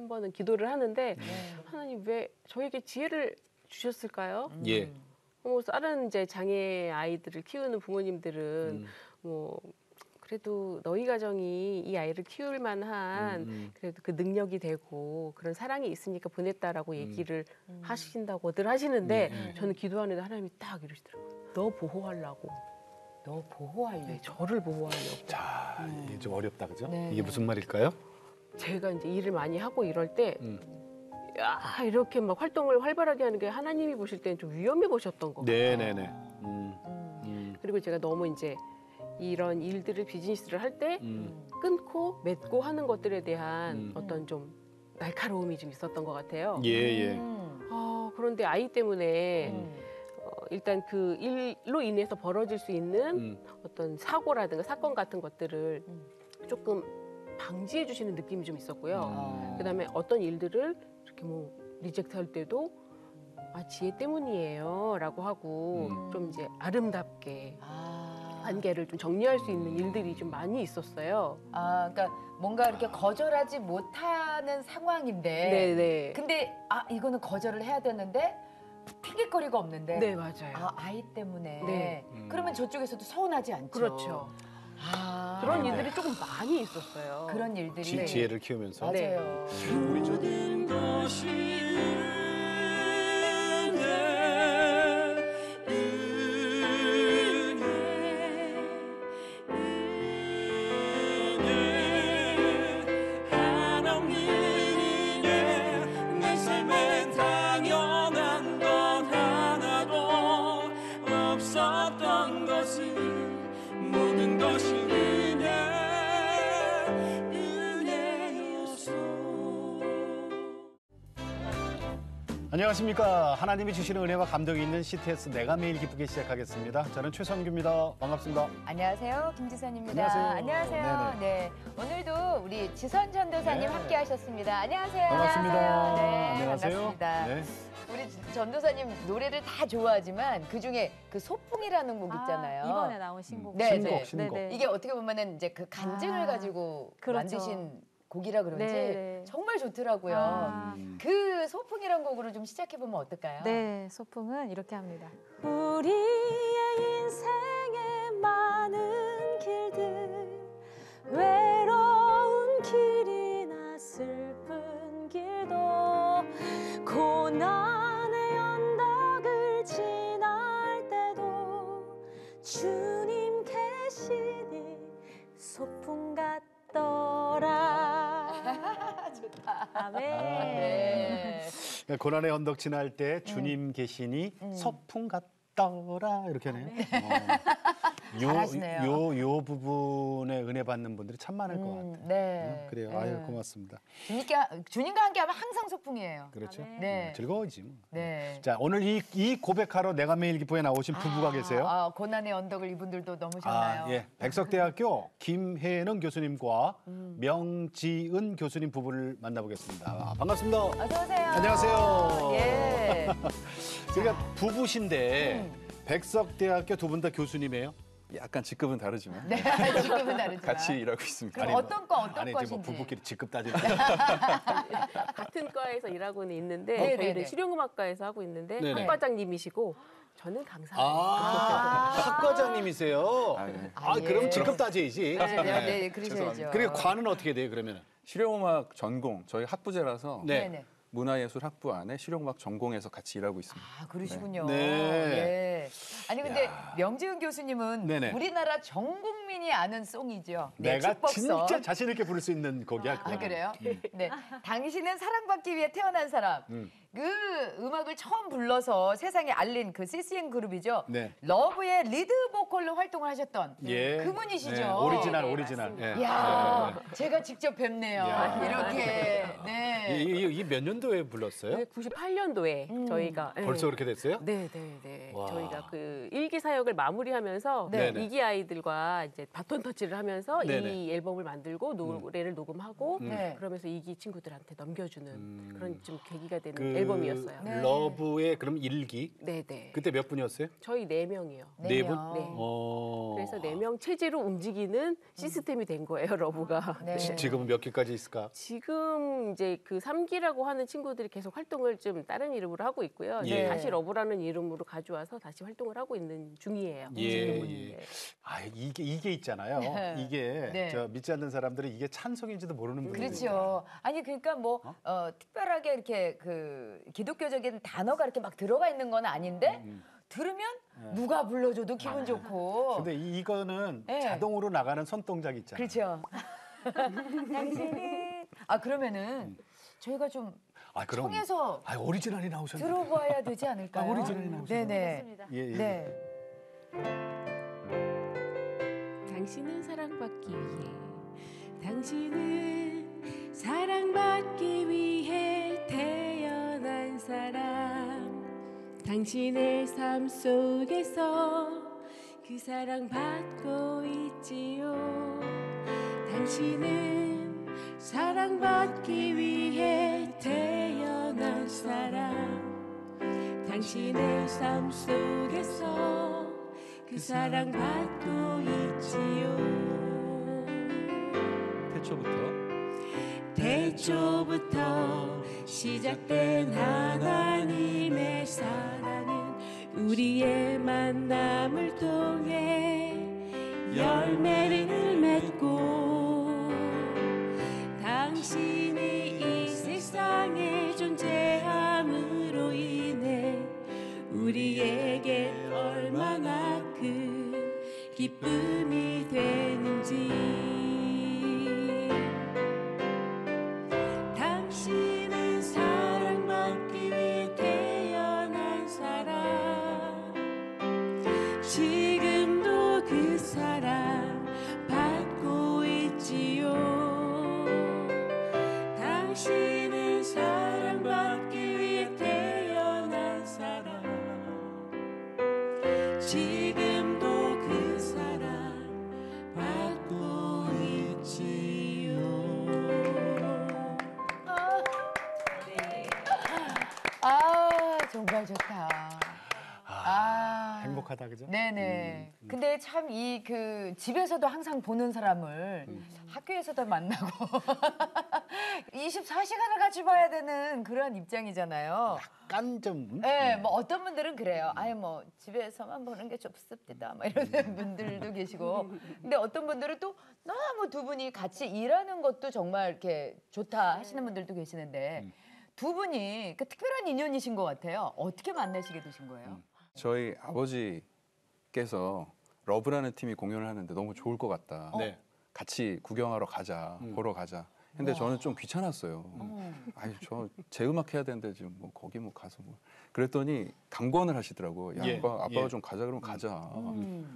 한 번은 기도를 하는데 하나님 왜 저에게 지혜를 주셨을까요? 예. 다른 이제 장애 아이들을 키우는 부모님들은 뭐 그래도 너희 가정이 이 아이를 키울 만한 그래도 그 능력이 되고 그런 사랑이 있으니까 보냈다라고 얘기를 하신다고들 하시는데 저는 기도하는데 하나님이 딱 이러시더라고요. 너 보호하려고. 너 보호하려고. 네, 저를 보호하려고. 자, 이게 좀 어렵다, 그죠? 네. 이게 무슨 말일까요? 제가 이제 일을 많이 하고 이럴 때 야, 이렇게 막 활동을 활발하게 하는 게 하나님이 보실 때는 좀 위험해 보셨던 것 같아요. 네네네. 그리고 제가 너무 이제 이런 일들을 비즈니스를 할 때 끊고 맺고 하는 것들에 대한 어떤 좀 날카로움이 좀 있었던 것 같아요. 예, 예. 그런데 아이 때문에 일단 그 일로 인해서 벌어질 수 있는 어떤 사고라든가 사건 같은 것들을 조금 방지해 주시는 느낌이 좀 있었고요. 그다음에 어떤 일들을 이렇게 뭐 리젝트 할 때도 지혜 때문이에요 라고 하고 좀 이제 아름답게 관계를 좀 정리할 수 있는 일들이 좀 많이 있었어요. 그러니까 뭔가 이렇게 거절하지 못하는 상황인데 네네. 근데 이거는 거절을 해야 되는데 핑계거리가 없는데 네, 맞아요. 아이 때문에 네. 그러면 저쪽에서도 서운하지 않죠. 그렇죠. 그런 일들이 조금 많이 있었어요. 그런 일들이 지혜를 키우면서. 맞아요. 우리 저 모든 것이 내 삶에 당연한 것 하나도 없었던 것은 모든 것이 안녕하십니까. 하나님이 주시는 은혜와 감동이 있는 CTS 내가 매일 기쁘게 시작하겠습니다. 저는 최선규입니다. 반갑습니다. 안녕하세요. 김지선입니다. 안녕하세요. 안녕하세요. 네. 오늘도 우리 지선 전도사님 네. 함께 하셨습니다. 안녕하세요. 반갑습니다. 네, 안녕하세요. 반갑습니다. 네. 우리 전도사님 노래를 다 좋아하지만 그중에 그 소풍이라는 곡 있잖아요. 이번에 나온 신곡. 네, 신곡. 네네. 이게 어떻게 보면은 이제 그 간증을 가지고 그렇죠. 만드신 곡이라 그런지 네네. 정말 좋더라고요. 그 소풍이란 곡으로 좀 시작해 보면 어떨까요? 네, 소풍은 이렇게 합니다. 우리의 인생에 많은 길들, 외로운 길이나 슬픈 길도, 고난의 언덕을 지날 때도 주님 계시니 소풍 같더라. 좋다. 아멘. 네. 고난의 언덕 지날 때 주님 계시니 서풍 같더라 이렇게 하네요. 잘하시네요. 요 부분에 은혜 받는 분들이 참 많을 것 같아요. 네. 그래요. 네. 아유 고맙습니다. 주님과 함께하면 항상 소풍이에요. 그렇죠. 아멘. 네. 즐거워지 뭐. 네. 자 오늘 이 고백하러 내가 매일 기쁘에 나오신 부부가 계세요. 고난의 언덕을 이분들도 넘으셨나요? 예. 백석대학교 김혜능 교수님과 명지은 교수님 부부를 만나보겠습니다. 반갑습니다. 어서 오세요. 안녕하세요. 예. 그러니까 부부신데 백석대학교 두 분 다 교수님이에요? 약간 직급은 다르지만 네, 지금은 다르지만. 같이 일하고 있습니다. 그럼 어떤 아니 이제 뭐 과신지? 부부끼리 직급 따질 때. 같은 과에서 일하고는 있는데 네네네. 저희는 실용음악과에서 하고 있는데 네네. 학과장님이시고 저는 강사예요. 학과장님이세요. 네. 그럼 직급 따져야지. 네, 그러셔야죠. 죄송합니다. 그리고 과는 어떻게 돼요 그러면은? 실용음악 전공 저희 학부제라서 네. 네네. 문화예술 학부 안에 실용음악 전공에서 같이 일하고 있습니다. 그러시군요. 네. 예. 아니 근데 명지은 교수님은 네네. 우리나라 전 국민이 아는 송이죠. 네, 내가 축복성. 진짜 자신 있게 부를 수 있는 곡이야. 그거는. 그래요? 네. 당신은 사랑받기 위해 태어난 사람. 그 음악을 처음 불러서 세상에 알린 그 CCM 그룹이죠. 네. 러브의 리드 보컬로 활동을 하셨던 예. 그분이시죠. 네, 오리지널 네, 오리지널. 예. 이야, 제가 직접 뵙네요. 야. 이렇게. 네. 이 몇 년도에 불렀어요? 98년도에 저희가 벌써 그렇게 됐어요? 네. 와. 저희가 그 일기 사역을 마무리하면서 네네. 이기 아이들과 이제 바톤 터치를 하면서 네네. 이 앨범을 만들고 노래를 녹음하고 네. 그러면서 이기 친구들한테 넘겨주는 그런 좀 계기가 되는 그 앨범이었어요. 네. 러브의 그럼 일기. 네네. 그때 몇 분이었어요? 저희 4명이요. 네 분? 네. 그래서 4명 체제로 움직이는 시스템이 된 거예요, 러브가. 네. 지금은 몇 개까지 있을까? 지금 이제 그 그 3기라고 하는 친구들이 계속 활동을 좀 다른 이름으로 하고 있고요. 예. 다시 러브라는 이름으로 가져와서 다시 활동을 하고 있는 중이에요. 예, 지금은. 예. 네. 아, 이게 있잖아요. 이게 네. 저 믿지 않는 사람들이 이게 찬송인지도 모르는 분들이 그렇죠. 아니 그러니까 뭐 특별하게 이렇게 그 기독교적인 단어가 이렇게 막 들어가 있는 건 아닌데 들으면 누가 불러줘도 기분 좋고. 근데 이거는 네. 자동으로 나가는 손동작 있잖아요. 그렇죠. 당신이 그러면은 저희가 좀 아, 그럼 청해서 오리지널이 나오셨네요. 들어봐야 되지 않을까요? 오리지널이 나오셨네요. 네네. 좋습니다. 예, 예. 네. 당신은 사랑받기 위해 당신은 사랑받기 위해 태어난 사람 당신의 삶 속에서 그 사랑받고 있지요 당신은 사랑받기 위해 태어난 사람 당신의 삶 속에서 그 사랑받고 있지요 태초부터 시작된 하나님의 사랑은 우리의 만남을 통해 열매를 맺고 당신이 이 세상에 존재함으로 인해 우리에게 얼마나 큰 기쁨이 되는지 당신은 사랑받기 위해 태어난 사람 지금도 그 사랑 받고 있지요 당신은 사랑받기 위해 태어난 사람 지금도 그 사랑 받고 있지요 정말 좋다. 행복하다, 그죠? 네네. 근데 참 이 그 집에서도 항상 보는 사람을 학교에서도 만나고 24시간을 같이 봐야 되는 그런 입장이잖아요. 약간 좀 네, 뭐 어떤 분들은 그래요. 아예 뭐 집에서만 보는 게 좋습니다. 막 이러는 분들도 계시고. 근데 어떤 분들은 또 너무 두 분이 같이 일하는 것도 정말 이렇게 좋다 하시는 분들도 계시는데 두 분이 그 특별한 인연이신 것 같아요. 어떻게 만나시게 되신 거예요? 저희 아버지께서 러브라는 팀이 공연을 하는데 너무 좋을 것 같다. 네. 같이 구경하러 가자, 보러 가자. 근데 저는 좀 귀찮았어요. 아니 저 제 음악 해야 되는데 지금 뭐 거기 뭐 가서 뭐 그랬더니 강권을 하시더라고요. 야, 예, 아빠가 예. 좀 가자 그러면 가자.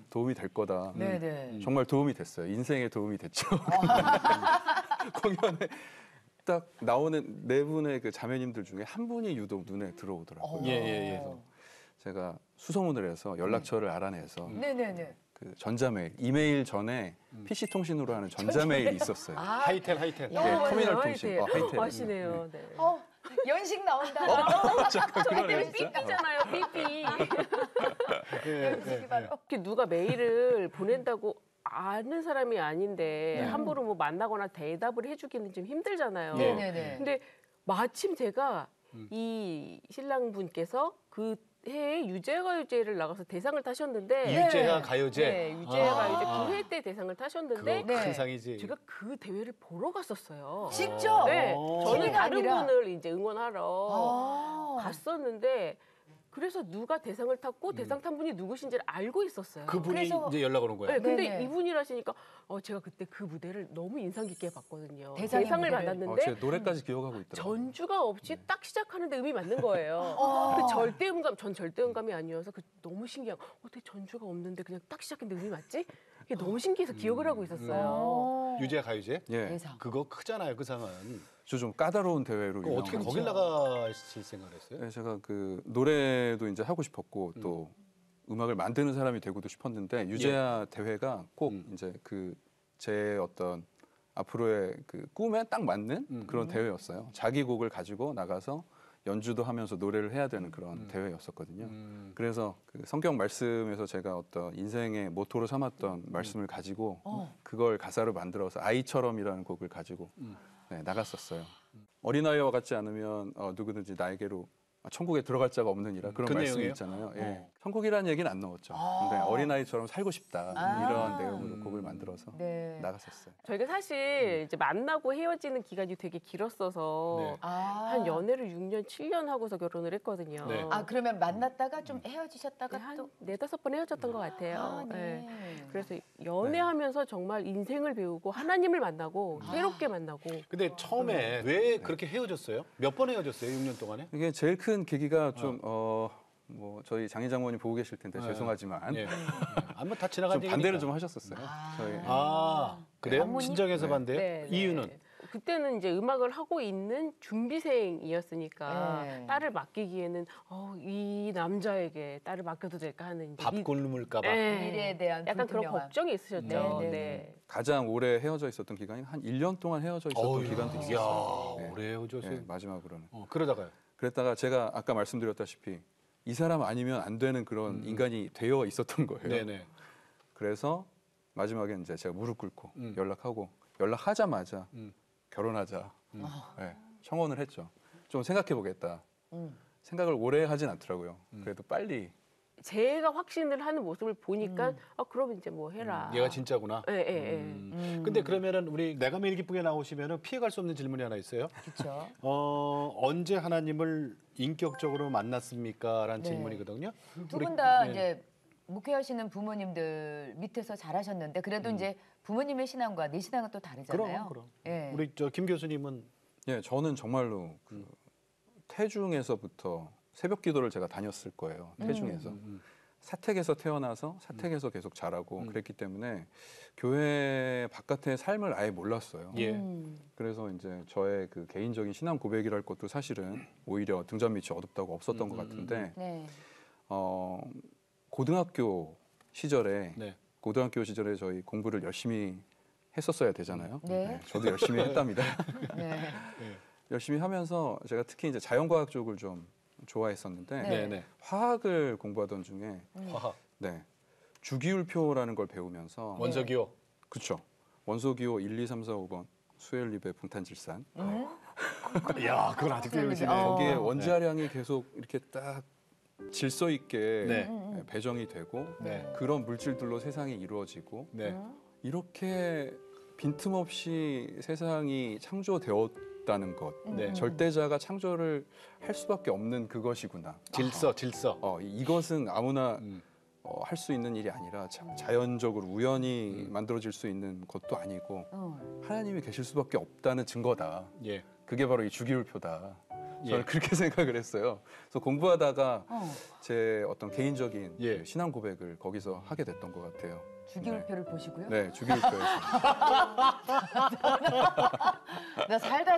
도움이 될 거다. 네네. 정말 도움이 됐어요. 인생에 도움이 됐죠. 공연에 딱 나오는 네 분의 그 자매님들 중에 한 분이 유독 눈에 들어오더라고요. 예, 예, 예. 그래서 제가 수소문을 해서 연락처를 알아내서 네네네. 그 전자메일, 이메일 전에 PC 통신으로 하는 전자메일이 있었어요. 하이텔. 예, 터미널 통신. 하이텔. 아시네요. 네. 연식 나온다. 잠깐 그러네 진짜. 삐삐잖아요, 삐삐. 연식이 바로. 이렇게 누가 메일을 보낸다고 아는 사람이 아닌데 함부로 뭐 만나거나 대답을 해주기는 좀 힘들잖아요. 네네네. 근데 마침 제가 이 신랑분께서 그 해에 유재가요제를 나가서 대상을 타셨는데 유재하 가요제. 네, 유재가요제 그 해 때 대상을 타셨는데 그거 큰 네. 상이지. 제가 그 대회를 보러 갔었어요. 직접? 네, 저는 TV가 다른 아니라? 분을 이제 응원하러 아. 갔었는데 그래서 누가 대상을 탔고 대상 탄 분이 누구신지를 알고 있었어요. 그분이 그래서- 이제 연락 오는 거야. 네, 근데 네네. 이분이라시니까 제가 그때 그 무대를 너무 인상 깊게 봤거든요. 대상의 대상을 무대를. 받았는데 제 노래까지 기억하고 있더라고요. 전주가 없이 딱 시작하는데 음이 맞는 거예요. 그 절대음감, 전 절대음감이 아니어서 그 너무 신기한. 어떻게 전주가 없는데 그냥 딱 시작했는데 음이 맞지? 이게 너무 신기해서 기억을 하고 있었어요. 유재하 가요제? 예, 대상. 그거 크잖아요, 그 상은. 저 좀 까다로운 대회로 그거 어떻게 유명하죠. 거길 나가실 생각을 했어요? 네, 제가 그 노래도 이제 하고 싶었고 또 음악을 만드는 사람이 되고도 싶었는데 유재하 대회가 꼭 이제 그 제 어떤 앞으로의 그 꿈에 딱 맞는 그런 대회였어요. 자기 곡을 가지고 나가서 연주도 하면서 노래를 해야 되는 그런 대회였었거든요. 그래서 그 성경 말씀에서 제가 어떤 인생의 모토로 삼았던 말씀을 가지고 그걸 가사로 만들어서 아이처럼이라는 곡을 가지고 네, 나갔었어요. 어린아이와 같지 않으면 누구든지 나에게로 천국에 들어갈 자가 없느니라 그런 그 말씀이 내용이에요? 있잖아요. 예. 천국이라는 얘기는 안 넣었죠. 근데 어린아이처럼 살고 싶다 이런 내용으로 곡을 만들어서 네. 나갔었어요. 저희가 사실 이제 만나고 헤어지는 기간이 되게 길었어서 네. 한 연애를 6년, 7년 하고서 결혼을 했거든요. 네. 아 그러면 만났다가 좀 헤어지셨다가 한 또 4-5번 헤어졌던 것 같아요. 아, 네. 네. 그래서 연애하면서 정말 인생을 배우고 하나님을 만나고 새롭게 만나고 근데 처음에 왜 그렇게 헤어졌어요? 몇 번 헤어졌어요? 6년 동안에? 이게 제일 큰 계기가 좀 뭐 저희 장인 장모님 보고 계실 텐데 네. 죄송하지만 예. 아마 다 지나간 좀 반대를 얘기니까. 좀 하셨었어요. 저희 그래요? 어머니? 친정에서 네. 반대요? 네, 네. 이유는? 그때는 이제 음악을 하고 있는 준비생이었으니까 네. 딸을 맡기기에는 이 남자에게 딸을 맡겨도 될까 하는 이제 밥 굶을까 봐. 네. 미래에 대한 약간 그런 불투명함. 걱정이 있으셨죠. 네, 네, 네. 가장 오래 헤어져 있었던 기간이 한 1년 동안 헤어져 있었던 기간도 이야, 있었어요. 네. 오래 헤어졌어요. 네, 마지막으로는. 그러다가요. 그랬다가 제가 아까 말씀드렸다시피 이 사람 아니면 안 되는 그런 인간이 되어 있었던 거예요. 네네. 그래서 마지막에 이제 제가 무릎 꿇고 음. 연락하자마자 결혼하자. 네, 청혼을 했죠. 좀 생각해 보겠다. 생각을 오래 하진 않더라고요. 그래도 빨리. 제가 확신을 하는 모습을 보니까 그럼 이제 뭐 해라. 얘가 진짜구나. 예, 예, 예. 근데 그러면은 우리 내가 매일 기쁘게 나오시면은 피해갈 수 없는 질문이 하나 있어요. 그렇죠. 언제 하나님을 인격적으로 만났습니까?라는 네. 질문이거든요. 두 우리- 분 다 네. 이제 목회하시는 부모님들 밑에서 자라셨는데 그래도 이제 부모님의 신앙과 내 신앙은 또 다르잖아요. 그럼. 예. 우리 김 교수님은 예, 저는 정말로 그 태중에서부터 새벽 기도를 제가 다녔을 거예요. 태중에서. 사택에서 태어나서 사택에서 계속 자라고 그랬기 때문에 교회 바깥의 삶을 아예 몰랐어요. 예. 그래서 이제 저의 그 개인적인 신앙 고백이랄 것도 사실은 오히려 등잔 밑이 어둡다고 없었던 것 같은데 네. 고등학교 시절에 네. 저희 공부를 열심히 했었어야 되잖아요. 네. 저도 열심히 했답니다. 네. 열심히 하면서 제가 특히 이제 자연과학 쪽을 좀 좋아했었는데 네. 네네. 화학을 공부하던 중에 화학. 네, 주기율표라는 걸 배우면서 원석이요. 그렇죠. 원소기호 1, 2, 3, 4, 5번 수헬립의 분탄질산 야, 그걸 아직도 외우시네. 거기에 원자량이 계속 이렇게 딱 질서 있게 네. 배정이 되고 네. 그런 물질들로 세상이 이루어지고 네. 이렇게 빈틈없이 세상이 창조되었다는 것 네. 절대자가 창조를 할 수밖에 없는 그것이구나. 질서. 이것은 아무나 할 수 있는 일이 아니라 자연적으로 우연히 만들어질 수 있는 것도 아니고 하나님이 계실 수밖에 없다는 증거다. 예. 그게 바로 이 주기율표다. 저는 예. 그렇게 생각을 했어요. 그래서 공부하다가 제 어떤 개인적인 예. 신앙 고백을 거기서 하게 됐던 것 같아요. 주기율표를 보시고요. 네, 주기율표에서. 나 살다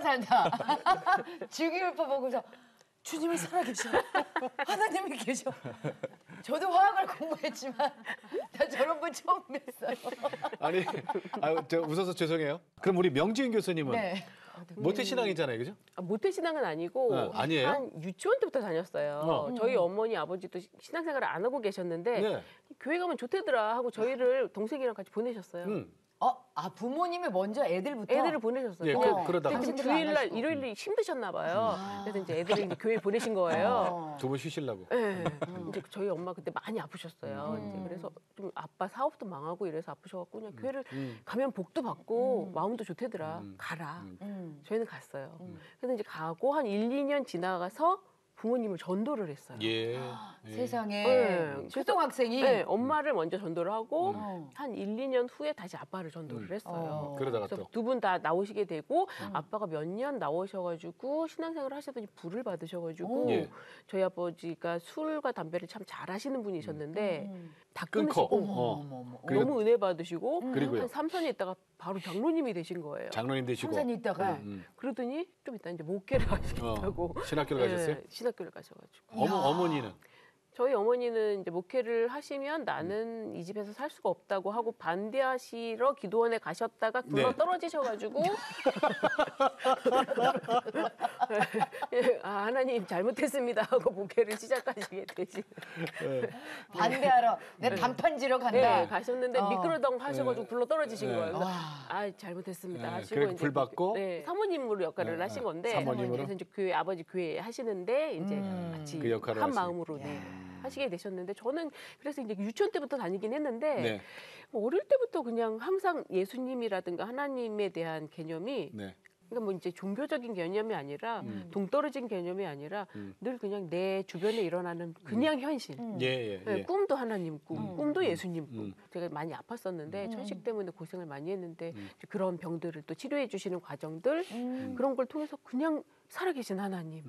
주기율표 보고서 주님이 살아계셔. 하나님이 계셔. 저도 화학을 공부했지만 나 저런 분 처음 뵀어요. 아니, 저 웃어서 죄송해요. 그럼 우리 명지은 교수님은 네. 모태신앙이잖아요, 그죠? 모태신앙은 아니고 아니에요? 한 유치원 때부터 다녔어요. 저희 어머니 아버지도 신앙생활을 안 하고 계셨는데 네. 교회 가면 좋대더라 하고 저희를 동생이랑 같이 보내셨어요. 부모님이 먼저 애들부터 애들을 보내셨어요. 예, 그냥 그러다가 그때 당신들은 안 주일날 하시고. 일요일이 힘드셨나 봐요. 그래서 이제 애들을 이제 교회 보내신 거예요. 두 분 쉬시려고. 네. 이제 저희 엄마 그때 많이 아프셨어요. 이제 그래서 좀 아빠 사업도 망하고 이래서 아프셔갖고 그냥 교회를 가면 복도 받고 마음도 좋대더라. 가라. 저희는 갔어요. 그래서 이제 가고 한 1, 2년 지나가서 부모님을 전도를 했어요. 예. 세상에 네. 초등학생이 네, 엄마를 먼저 전도를 하고 어. 한 1, 2년 후에 다시 아빠를 전도를 했어요. 그러다가 그래서 또. 두 분 다 나오시게 되고 아빠가 몇 년 나오셔가지고 신앙생활을 하시더니 불을 받으셔가지고 예. 저희 아버지가 술과 담배를 참 잘하시는 분이셨는데 다 끊고. 끊으시고 그리고- 너무 은혜 받으시고 그리고요? 한 3, 4년 있다가 바로 장로님이 되신 거예요. 장로님 되시고. 삼산이 있다가 그러더니 좀 이따 이제 목회를 하시겠다고 신학교를 가셨어요? 네, 신학교를 가셔가지고 어머니는? 저희 어머니는 이제 목회를 하시면 나는 이 집에서 살 수가 없다고 하고 반대하시러 기도원에 가셨다가 굴러 네. 떨어지셔가지고 하나님 사모님 잘못했습니다 하고 목회를 시작하시게 되시. 반대하러 내 단판지러 간다. 네, 가셨는데 미끄러덩 하셔가지고 굴러 떨어지신 네. 거예요. 그래서 와. 아 잘못했습니다 네, 하시고 그래서 불 받고? 네, 사모님으로 역할을 네, 하신 건데 사모님으로? 그래서 이제 교회 아버지 교회 하시는데 이제 같이 그 역할을 한 하시고. 마음으로 하시게 되셨는데 저는 그래서 이제 유치원 때부터 다니긴 했는데 네. 뭐 어릴 때부터 그냥 항상 예수님이라든가 하나님에 대한 개념이 네. 그러니까 뭐 이제 종교적인 개념이 아니라 동떨어진 개념이 아니라 늘 그냥 내 주변에 일어나는 그냥 현실. 예. 네, 꿈도 하나님 꿈, 꿈도 예수님 꿈. 제가 많이 아팠었는데 음. 천식 때문에 고생을 많이 했는데 이제 그런 병들을 또 치료해 주시는 과정들 그런 걸 통해서 그냥 살아계신 하나님.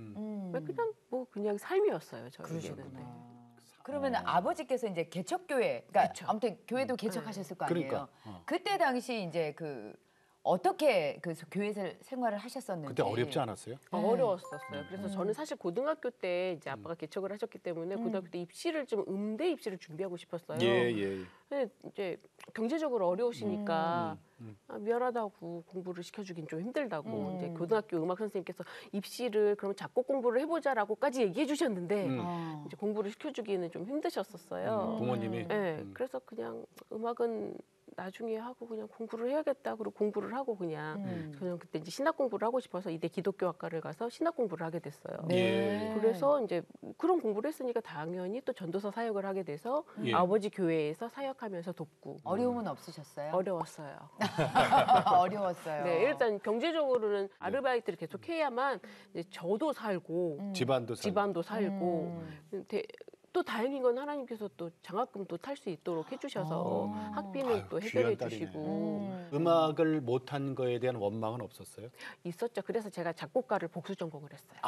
그냥 뭐 그냥 삶이었어요 저에게는. 네. 그러면 아버지께서 이제 개척교회, 그러니까 그쵸. 아무튼 교회도 개척하셨을 거 아니에요. 그러니까. 그때 당시 이제 그 어떻게 그 교회 생활을 하셨었는지. 그때 어렵지 않았어요? 어려웠었어요. 그래서 저는 사실 고등학교 때 이제 아빠가 개척을 하셨기 때문에 고등학교 때 입시를 좀 음대 입시를 준비하고 싶었어요. 예. 근데 이제 경제적으로 어려우시니까 아, 미안하다고 공부를 시켜주긴 좀 힘들다고 이제 고등학교 음악 선생님께서 입시를 그럼 작곡 공부를 해보자라고까지 얘기해 주셨는데 이제 공부를 시켜주기는 좀 힘드셨었어요. 부모님이. 네, 그래서 그냥 음악은 나중에 하고 그냥 공부를 해야겠다. 그리고 공부를 하고 그냥 저는 그때 이제 신학 공부를 하고 싶어서 이대 기독교학과를 가서 신학 공부를 하게 됐어요. 네. 그래서 이제 그런 공부를 했으니까 당연히 또 전도사 사역을 하게 돼서 예. 아버지 교회에서 사역하면서 돕고 어려움은 없으셨어요? 어려웠어요. 어려웠어요. 네, 일단 경제적으로는 아르바이트를 계속 해야만 이제 저도 살고 집안도 살고. 집안도 살고 또 다행인 건 하나님께서 또 장학금도 탈 수 있도록 해주셔서 학비는 아유, 또 귀한 해결해 딸이네. 주시고 음악을 못한 거에 대한 원망은 없었어요? 있었죠. 그래서 제가 작곡가를 복수 전공을 했어요.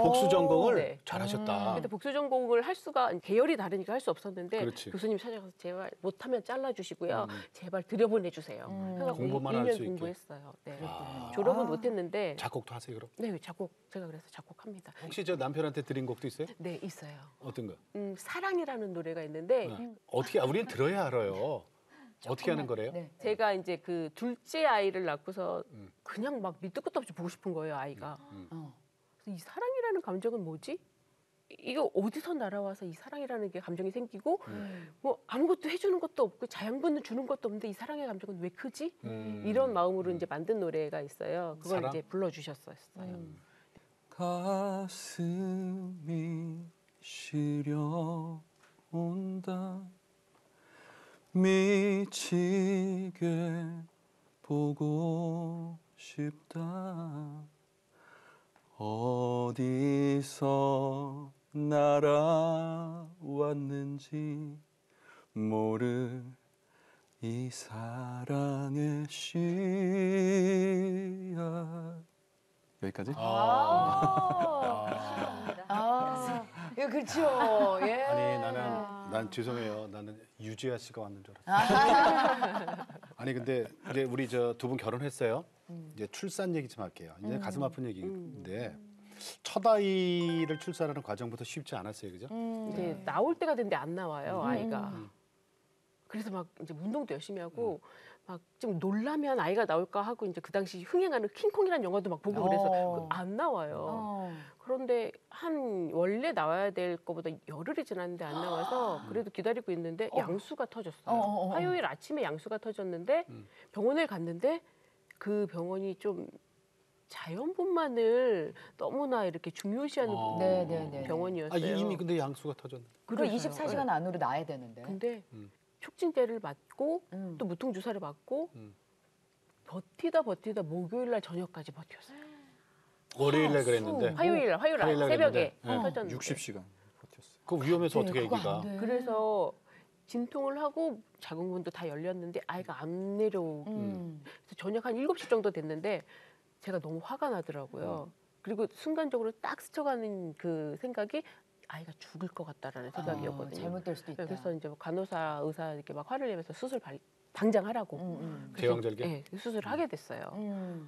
복수 전공을 네. 잘하셨다. 근데 복수 전공을 할 수가 계열이 다르니까 할 수 없었는데 그렇지. 교수님 찾아가서 제발 못하면 잘라주시고요. 제발 들여보내주세요. 그래서 공부만 할수 2년 있게. 공부했어요. 네. 졸업은 못했는데 작곡도 하세요 그럼? 네 작곡 제가 그래서 작곡합니다. 혹시 저 남편한테 드린 곡도 있어요? 네 있어요. 어떤 거? 사랑이라는 노래가 있는데 어떻게 우리는 들어야 알아요. 어떻게 하는 거래요? 네. 제가 이제 그 둘째 아이를 낳고서 그냥 막 밑도 끝도 없이 보고 싶은 거예요 아이가. 그래서 이 사랑이라는 감정은 뭐지? 이거 어디서 날아와서 이 사랑이라는 게 감정이 생기고 뭐 아무것도 해주는 것도 없고 자양분을 주는 것도 없는데 이 사랑의 감정은 왜 크지? 이런 마음으로 이제 만든 노래가 있어요. 그걸 사랑? 이제 불러주셨어요. 가슴이 시려온다 미치게 보고 싶다 어디서 날아왔는지 모를 이 사랑의 씨앗 여기까지? 예, 그렇죠. 예. 아니 난 죄송해요. 나는 유지아 씨가 왔는 줄 알았어요. 아니 근데 이제 우리 저 두 분 결혼했어요. 이제 출산 얘기 좀 할게요. 이제 가슴 아픈 얘기인데 첫 아이를 출산하는 과정부터 쉽지 않았어요, 그죠? 이제 나올 때가 됐는데 안 나와요 아이가. 그래서 막 이제 운동도 열심히 하고 막 좀 놀라면 아이가 나올까 하고 이제 그 당시 흥행하는 킹콩이라는 영화도 막 보고 그래서 안 나와요. 그런데 원래 나와야 될 것보다 열흘이 지났는데 안 나와서 그래도 기다리고 있는데 양수가 터졌어요. 화요일 아침에 양수가 터졌는데 병원을 갔는데 그 병원이 좀 자연분만을 너무나 이렇게 중요시하는 네네네. 병원이었어요. 이미 근데 양수가 터졌는데. 그거 24시간 안으로 나야 되는데. 근데 촉진제를 맞고 또 무통 주사를 맞고 버티다 목요일날 저녁까지 버텼어요. 월요일날 그랬는데. 화요일 화요일날 새벽에 그랬는데. 터졌는데. 60시간 버텼어요. 그 위험해서 네, 어떻게 그거 아기가? 안 돼. 그래서 진통을 하고 자궁문도 다 열렸는데 아이가 안 내려오고 그래서 저녁 한 7시 정도 됐는데 제가 너무 화가 나더라고요. 그리고 순간적으로 딱 스쳐가는 그 생각이 아이가 죽을 것 같다라는 생각이었거든요. 잘못될 수도 있다. 그래서 이제 간호사 의사 이렇게 막 화를 내면서 수술 당장 하라고. 그래서, 제왕절개? 네, 수술을 하게 됐어요.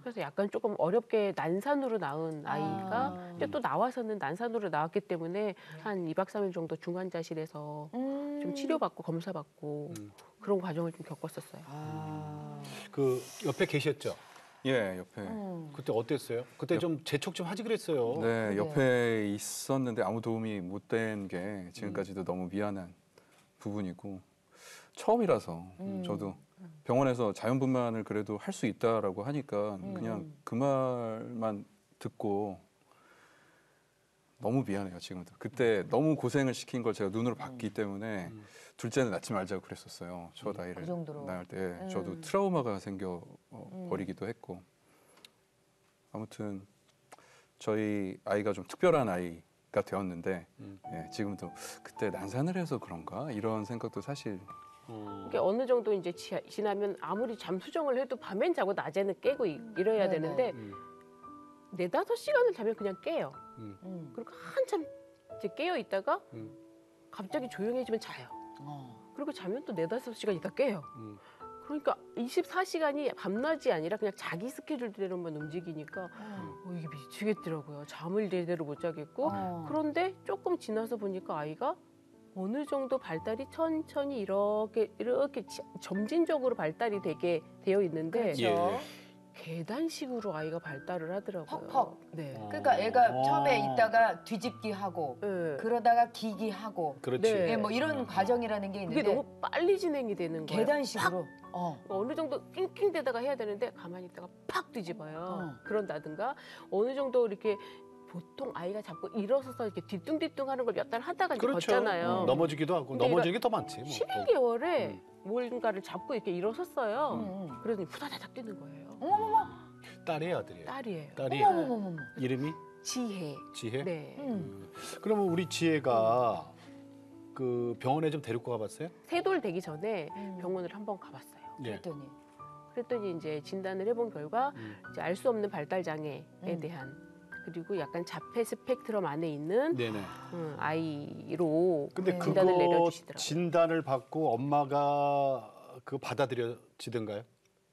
그래서 약간 조금 어렵게 난산으로 낳은 아이가 이제 또 나와서는 난산으로 나왔기 때문에 한 2박 3일 정도 중환자실에서 좀 치료받고 검사받고 그런 과정을 좀 겪었었어요. 그 옆에 계셨죠? 예, 옆에. 그때 어땠어요? 그때 좀 재촉 좀 하지 그랬어요. 네, 옆에 있었는데 아무 도움이 못 된 게 지금까지도 너무 미안한 부분이고 처음이라서 저도 병원에서 자연분만을 그래도 할 수 있다라고 하니까 그냥 그 말만 듣고 너무 미안해요 지금도. 그때 너무 고생을 시킨 걸 제가 눈으로 봤기 때문에 둘째는 낳지 말자고 그랬었어요. 첫 아이를 그 정도로. 낳을 때 저도 트라우마가 생겨 버리기도 했고 아무튼 저희 아이가 좀 특별한 아이가 되었는데 예, 지금도 그때 난산을 해서 그런가 이런 생각도 사실 이게 어느 정도 이제 지나면 아무리 잠 수정을 해도 밤엔 자고 낮에는 깨고 이래야 네네. 되는데 4~5시간을 자면 그냥 깨요. 그리고 한참 이제 깨어 있다가 갑자기 조용해지면 자요. 그리고 자면 또 4~5시간 있다 깨요. 그러니까 24시간이 밤낮이 아니라 그냥 자기 스케줄대로만 움직이니까 이게 미치겠더라고요. 잠을 제대로 못 자겠고 그런데 조금 지나서 보니까 아이가 어느 정도 발달이 천천히 이렇게 점진적으로 발달이 되게 되어 있는데 그렇죠. 계단식으로 아이가 발달을 하더라고요. 퍽퍽. 네. 그러니까 애가 처음에 있다가 뒤집기 하고 네. 그러다가 기기 하고 그렇지. 네. 예, 뭐 이런 과정이라는 게 그게 있는데 너무 빨리 진행이 되는 거예요. 계단식으로 어느 정도 낑낑대다가 해야 되는데 가만히 있다가 팍 뒤집어요. 그런다든가 어느 정도 이렇게 보통 아이가 자꾸 일어서서 이렇게 뒤뚱뒤뚱 하는 걸 몇 달 하다가 이제 그렇죠. 걷잖아요. 넘어지기도 하고 근데 넘어지는 게 더 많지. 뭐. 11개월에 뭔가를 잡고 이렇게 일어섰어요. 그러더니 후다다닥 뛰는 거예요. 어머머머 딸이에요, 아들이에요? 딸이에요. 딸이 어머머머머 이름이 지혜. 지혜? 네. 그러면 우리 지혜가 그 병원에 좀 데리고 가봤어요? 세돌 되기 전에 병원을 한번 가봤어요. 예. 그랬더니 이제 진단을 해본 결과 이제 알 수 없는 발달 장애에 대한 그리고 약간 자폐 스펙트럼 안에 있는 네네. 아이로 근데 진단을 그거 내려주시더라고요. 진단을 받고 엄마가 그 받아들여지던가요?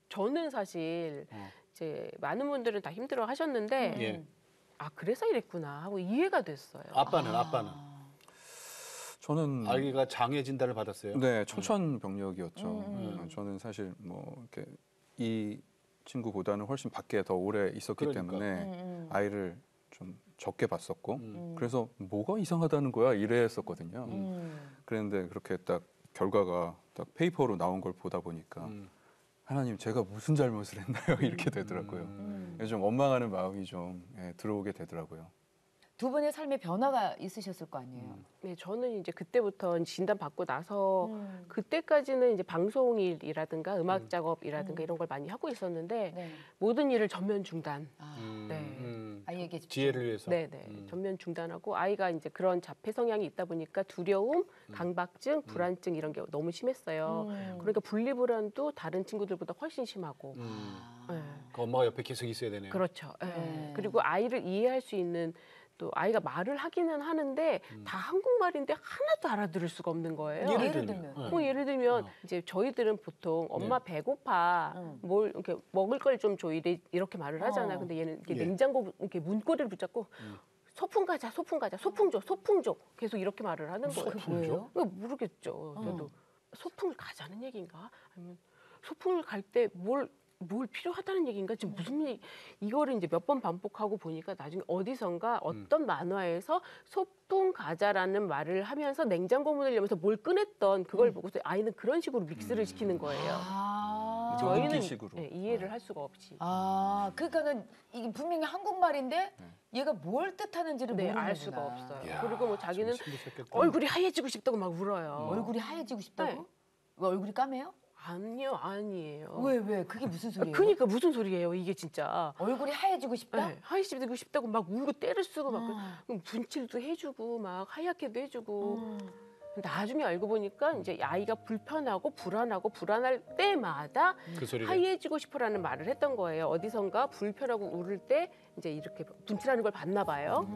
저는 사실 이제 많은 분들은 다 힘들어 하셨는데 예. 아 그래서 이랬구나 하고 이해가 됐어요. 아빠는 저는 아기가 장애 진단을 받았어요. 네 초천병력이었죠. 저는 사실 뭐 이렇게 이 친구보다는 훨씬 밖에 더 오래 있었기 그러니까. 때문에 아이를 좀 적게 봤었고 그래서 뭐가 이상하다는 거야 이랬었거든요. 그랬는데 그렇게 딱 결과가 딱 페이퍼로 나온 걸 보다 보니까 하나님 제가 무슨 잘못을 했나요 이렇게 되더라고요. 그래서 좀 원망하는 마음이 좀 들어오게 되더라고요. 두 분의 삶의 변화가 있으셨을 거 아니에요. 네, 저는 이제 그때부터 진단 받고 나서 그때까지는 이제 방송일이라든가 음악 작업이라든가 이런 걸 많이 하고 있었는데 네. 모든 일을 전면 중단. 아이에게 집중. 지혜를 위해서. 네네. 전면 중단하고 아이가 이제 그런 자폐 성향이 있다 보니까 두려움, 강박증, 불안증 이런 게 너무 심했어요. 그러니까 분리불안도 다른 친구들보다 훨씬 심하고. 네. 그 엄마가 옆에 계속 있어야 되네요. 그렇죠. 네. 그리고 아이를 이해할 수 있는 또 아이가 말을 하기는 하는데 다 한국말인데 하나도 알아들을 수가 없는 거예요. 예를 들면? 예를 들면 이제 저희들은 보통 엄마 배고파 뭘 이렇게 먹을 걸 좀 줘 이렇게 말을 하잖아요. 근데 얘는 이렇게 냉장고 이렇게 문고리를 붙잡고 소풍 가자, 소풍 가자, 소풍 줘, 소풍 줘 계속 이렇게 말을 하는 거예요. 뭐예요? 모르겠죠. 저도 소풍을 가자는 얘기인가? 아니면 소풍을 갈 때 뭘 필요하다는 얘기인가? 지금 무슨 얘기? 이거를 이제 몇 번 반복하고 보니까 나중에 어디선가 어떤 만화에서 소풍 가자라는 말을 하면서 냉장고 문을 열면서 뭘 꺼냈던 그걸 보고서 아이는 그런 식으로 믹스를 시키는 거예요. 저희는 느끼식으로. 이해를 할 수가 없이. 그러니까는 이게 분명히 한국말인데 얘가 뭘 뜻하는지를 모르는구나. 알 수가 없어요. 야, 그리고 뭐 자기는 힘드셨겠다. 얼굴이 하얘지고 싶다고 막 울어요. 얼굴이 하얘지고 싶다고? 네. 왜 얼굴이 까매요? 아니에요. 왜? 그게 무슨 소리예요? 그러니까 무슨 소리예요, 이게 진짜. 얼굴이 하얘지고 싶다? 네, 하얘지고 싶다고 막 울고 때를 쓰고 막 분칠도 해주고 막 하얗게도 해주고. 나중에 알고 보니까 이제 아이가 불편하고 불안할 때마다 그 소리를. 하얘지고 싶어라는 말을 했던 거예요. 어디선가 불편하고 울을 때 이제 이렇게 분칠하는 걸 봤나 봐요.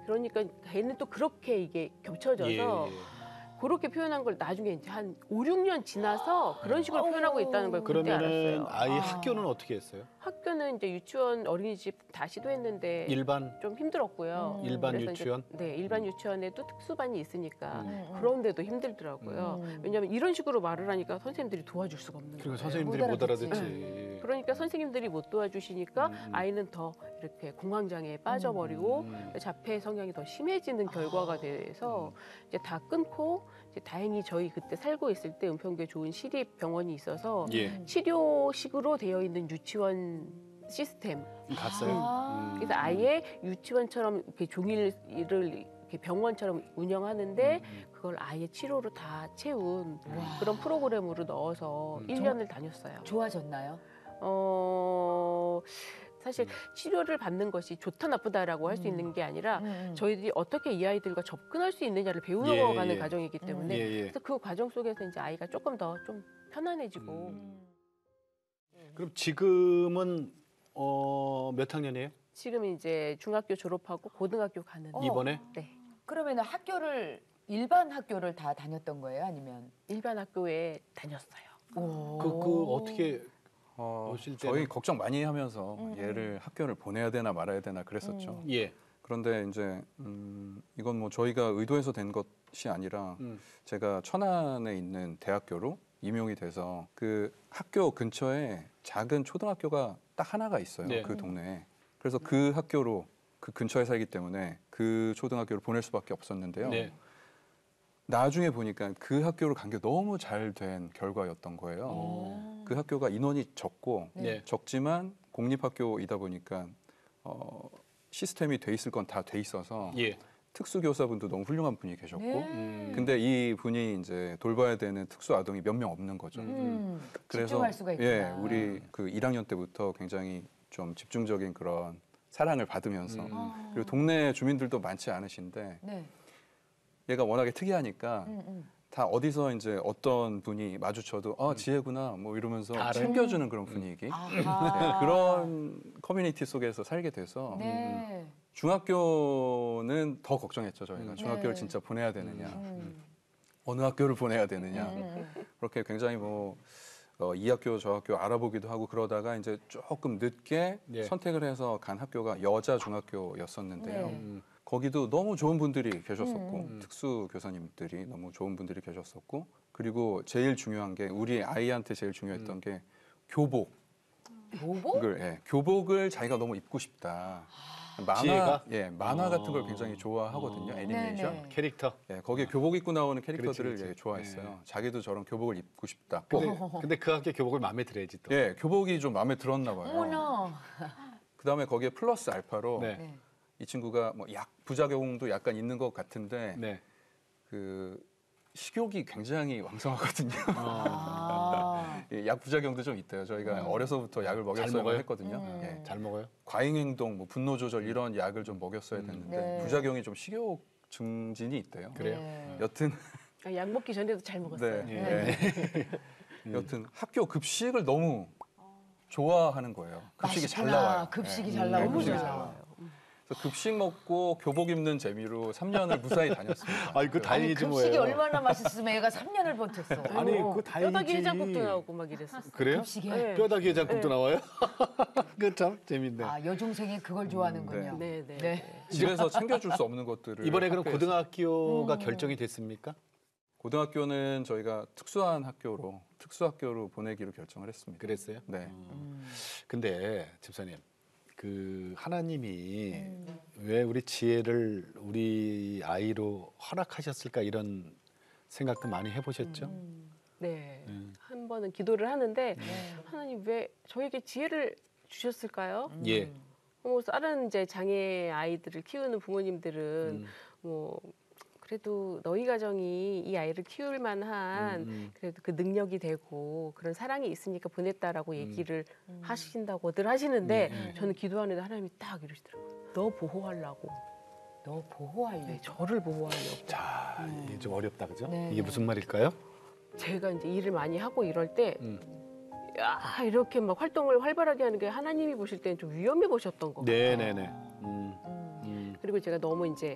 그러니까 걔는 또 그렇게 이게 겹쳐져서 예. 그렇게 표현한 걸 나중에 이제 한 5, 6년 지나서 그런 식으로 표현하고 있다는 걸 그때 그러면은 알았어요. 아이 학교는 어떻게 했어요? 학교는 이제 유치원, 어린이집 다 시도했는데 일반 좀 힘들었고요. 일반 그래서 이제 유치원? 네, 일반 유치원에도 특수반이 있으니까 음. 그런데도 힘들더라고요. 왜냐하면 이런 식으로 말을 하니까 선생님들이 도와줄 수가 없는 그리고 거예요. 선생님들이 못 알아듣지. 그러니까 선생님들이 못 도와주시니까 아이는 더 이렇게 공황장애에 빠져버리고 자폐 성향이 더 심해지는 결과가 돼서 이제 다 끊고 이제 다행히 저희 그때 살고 있을 때 은평구에 좋은 시립 병원이 있어서 예. 치료식으로 되어 있는 유치원 시스템. 갔어요. 그래서 아예 유치원처럼 이렇게 종일을 이렇게 병원처럼 운영하는데 그걸 아예 치료로 다 채운 그런 프로그램으로 넣어서 1년을 다녔어요. 좋아졌나요? 사실 치료를 받는 것이 좋다 나쁘다라고 할 수 있는 게 아니라 저희들이 어떻게 이 아이들과 접근할 수 있느냐를 배우는 예, 가는 예. 과정이기 때문에 예, 예. 그래서 그 과정 속에서 이제 아이가 조금 더 좀 편안해지고 그럼 지금은 몇 학년이에요? 지금 이제 중학교 졸업하고 고등학교 가는 이번에? 네. 그러면 학교를 일반 학교를 다 다녔던 거예요? 아니면? 일반 학교에 다녔어요. 그 어떻게 오실 때는? 저희 걱정 많이 하면서 얘를 학교를 보내야 되나 말아야 되나 그랬었죠. 예. 그런데 이제 이건 뭐 저희가 의도해서 된 것이 아니라 제가 천안에 있는 대학교로 임용이 돼서 그 학교 근처에 작은 초등학교가 딱 하나가 있어요. 네. 그 동네에. 그래서 그 학교로 그 근처에 살기 때문에 그 초등학교를 보낼 수밖에 없었는데요. 네. 나중에 보니까 그 학교를 간 게 너무 잘 된 결과였던 거예요. 그 학교가 인원이 적고 네. 적지만 공립학교이다 보니까 시스템이 돼 있을 건 다 돼 있어서 예. 특수교사분도 너무 훌륭한 분이 계셨고 네. 근데 이 분이 이제 돌봐야 되는 특수 아동이 몇 명 없는 거죠. 집중할 수가 있구나. 예, 우리 그 1학년 때부터 굉장히 좀 집중적인 그런 사랑을 받으면서 그리고 동네 주민들도 많지 않으신데 네. 얘가 워낙에 특이하니까 다 어디서 이제 어떤 분이 마주쳐도 지혜구나 뭐 이러면서 다 알아요? 챙겨주는 그런 분위기 아하. 그런 커뮤니티 속에서 살게 돼서 네. 중학교는 더 걱정했죠 저희가 중학교를 네. 진짜 보내야 되느냐 어느 학교를 보내야 되느냐 그렇게 굉장히 뭐 이 학교 저 학교 알아보기도 하고 그러다가 이제 조금 늦게 네. 선택을 해서 간 학교가 여자 중학교였었는데요. 네. 거기도 너무 좋은 분들이 계셨었고 특수 교사님들이 너무 좋은 분들이 계셨었고 그리고 제일 중요한 게 우리 아이한테 제일 중요했던 게 교복. 교복? 교복을 자기가 너무 입고 싶다. 만화, 지혜가? 만화 같은 걸 굉장히 좋아하거든요. 애니메이션. 네네. 캐릭터. 거기에 교복 입고 나오는 캐릭터들을 그렇지, 그렇지. 좋아했어요. 자기도 저런 교복을 입고 싶다. 근데 그 학교 교복을 마음에 들어야지 또. 교복이 좀 마음에 들었나 봐요. 어머나. 그다음에 거기에 플러스 알파로 네. 네. 이 친구가 뭐 부작용도 약간 있는 것 같은데 네. 그 식욕이 굉장히 왕성하거든요. 아. 약 부작용도 좀 있대요. 저희가 어려서부터 약을 먹였어야 먹어요? 했거든요. 잘 먹어요? 과잉 행동, 뭐 분노 조절 이런 약을 좀 먹였어야 됐는데 네. 부작용이 좀 식욕 증진이 있대요. 그래요? 네. 여튼 약 먹기 전에도 잘 먹었어요. 네. 여튼 학교 급식을 너무 좋아하는 거예요. 급식이 잘 맛있구나. 나와요. 급식이 네. 잘 네, 나오구나. 급식이 잘 나와요. 그래서 급식 먹고 교복 입는 재미로 3년을 무사히 다녔습니다. 아이 그 다행이지 급식이 뭐예요. 얼마나 맛있으면 얘가 3년을 버텼어. 아니 그 다행이지. 뼈다귀 해장국도 나오고 막 이랬었어요. 그래요? 급식에. 네. 뼈다귀 해장국도 나와요? 그 참 재밌네. 아, 여중생이 그걸 좋아하는군요. 네, 네. 네. 집에서 챙겨줄 수 없는 것들을 이번에 그럼 학교에서. 고등학교가 결정이 됐습니까? 고등학교는 저희가 특수학교로 보내기로 결정을 했습니다. 그랬어요? 네. 근데 집사님 그 하나님이 왜 우리 지혜를 우리 아이로 허락하셨을까 이런 생각도 많이 해보셨죠? 네. 한 번은 기도를 하는데 하나님 왜 저에게 지혜를 주셨을까요? 예. 뭐 다른 이제 장애 아이들을 키우는 부모님들은 뭐 그래도 너희 가정이 이 아이를 키울 만한 그래도 그 능력이 되고 그런 사랑이 있으니까 보냈다라고 얘기를 하신다고들 하시는데 저는 기도하는데 하나님이 딱 이러시더라고요. 너 보호하려고. 너 보호하려고. 네, 저를 보호하려고. 자, 이게 좀 어렵다 그죠? 네. 이게 무슨 말일까요? 제가 이제 일을 많이 하고 이럴 때 야, 이렇게 막 활동을 활발하게 하는 게 하나님이 보실 때는 좀 위험해 보셨던 것 같아요. 네네네. 그리고 제가 너무 이제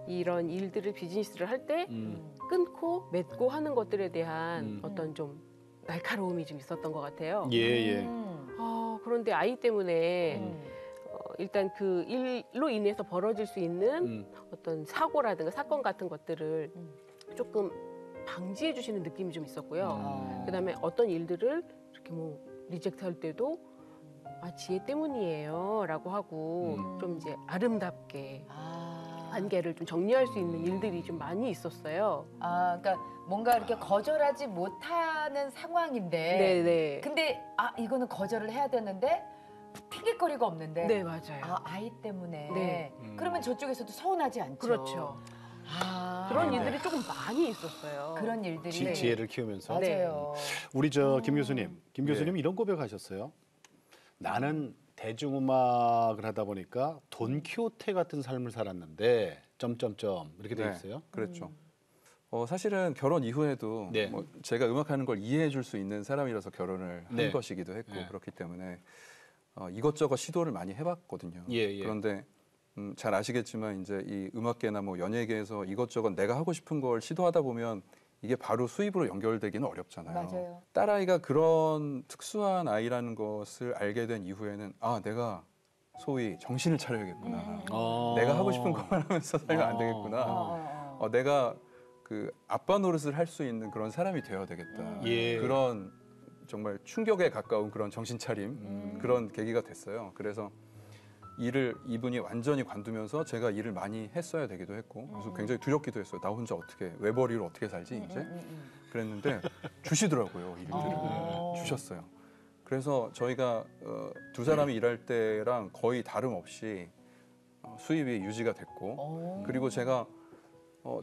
이런 일들을 비즈니스를 할 때 끊고 맺고 하는 것들에 대한 어떤 좀 날카로움이 좀 있었던 것 같아요. 예. 그런데 아이 때문에 일단 그 일로 인해서 벌어질 수 있는 어떤 사고라든가 사건 같은 것들을 조금 방지해 주시는 느낌이 좀 있었고요. 그다음에 어떤 일들을 이렇게 뭐 리젝트 할 때도 지혜 때문이에요라고 하고 좀 이제 아름답게 관계를 좀 정리할 수 있는 일들이 좀 많이 있었어요. 그러니까 뭔가 이렇게 거절하지 못하는 상황인데, 네네. 근데 이거는 거절을 해야 되는데 핑계거리가 없는데, 네 맞아요. 아이 때문에. 네. 그러면 저쪽에서도 서운하지 않죠. 그렇죠. 그런 일들이 조금 많이 있었어요. 그런 일들이. 지혜를 키우면서. 맞아요. 우리 김 교수님 이런 고백하셨어요. 나는 대중음악을 하다 보니까 돈키호테 같은 삶을 살았는데 점점점 이렇게 돼 있어요. 그렇죠. 사실은 결혼 이후에도 네. 뭐 제가 음악하는 걸 이해해 줄 수 있는 사람이라서 결혼을 한 네. 것이기도 했고 네. 그렇기 때문에 이것저것 시도를 많이 해봤거든요. 예. 그런데 잘 아시겠지만 이제 이 음악계나 뭐 연예계에서 이것저것 내가 하고 싶은 걸 시도하다 보면 이게 바로 수입으로 연결되기는 어렵잖아요. 맞아요. 딸아이가 그런 특수한 아이라는 것을 알게 된 이후에는 내가 소위 정신을 차려야겠구나. 내가 하고 싶은 것만 하면서 살면 안 되겠구나. 내가 그 아빠 노릇을 할 수 있는 그런 사람이 되어야 되겠다. 예. 그런 정말 충격에 가까운 그런 정신 차림 그런 계기가 됐어요. 그래서 일을 이분이 완전히 관두면서 제가 일을 많이 했어야 되기도 했고 그래서 굉장히 두렵기도 했어요. 나 혼자 어떻게 외벌이로 어떻게 살지 이제 그랬는데 주시더라고요. 일들을 주셨어요. 그래서 저희가 두 사람이 일할 때랑 거의 다름없이 수입이 유지가 됐고 그리고 제가